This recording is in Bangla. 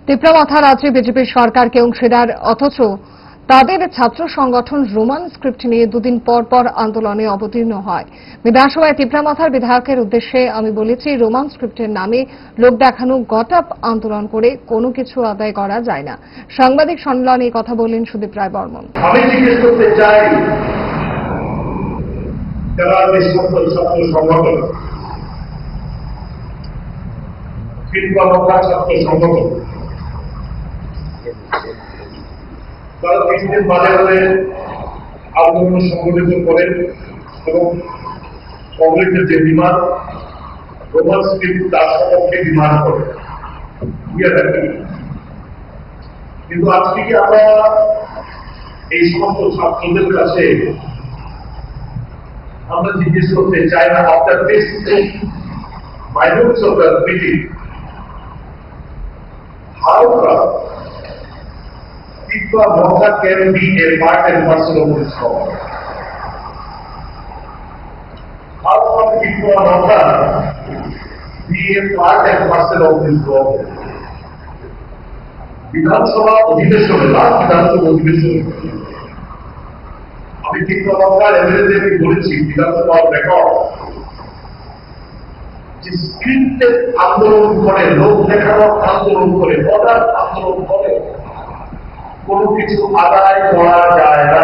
তিপ্রামাথা রাজ্যে বিজেপির সরকারকে অংশীদার, অথচ তাদের ছাত্র সংগঠন রোমান স্ক্রিপ্ট নিয়ে দুদিন পর পর আন্দোলনে অবতীর্ণ হয়। বিধানসভায় তিপ্রামাথার বিধায়কের উদ্দেশ্যে আমি বলেছি, রোমান স্ক্রিপ্টের নামে লোক দেখানো গট-আপ আন্দোলন করে কোনো কিছু আদায় করা যায় না। সাংবাদিক সম্মেলনে কথা বললেন সুদীপ রায় বর্মন। আমি জিজ্ঞেস করতে চাই, যারা ছাত্র সংগঠন, তিপ্রামাথা ছাত্র সংগঠন, তারা কিছুদিন বাজে বাজে আন্দোলন সংগঠিত করেন এবং কংগ্রেসের যে ডিমান্ড, রোমান স্ক্রিপ্ট তার সপক্ষে ডিমান্ড করে। কিন্তু আজকে কি আমরা এই সমস্ত ছাত্রদের কাছে আমরা জিজ্ঞেস করতে চাই না, after this minutes of the meeting, how come Tipramatha can be a part and parcel of this problem? How come Tipramatha be a part and parcel of this problem? বিধানসভা অধিবেশনে আমি তিপ্রামাথার এমএলএদেরকে বলেছি, বিধানসভার রেকর্ড, যে স্ক্রিপ্টের আন্দোলন করে, লোক দেখানোর আন্দোলন করে, অর্ডার আন্দোলন করে কোনো কিছু আদায় করা যায় না।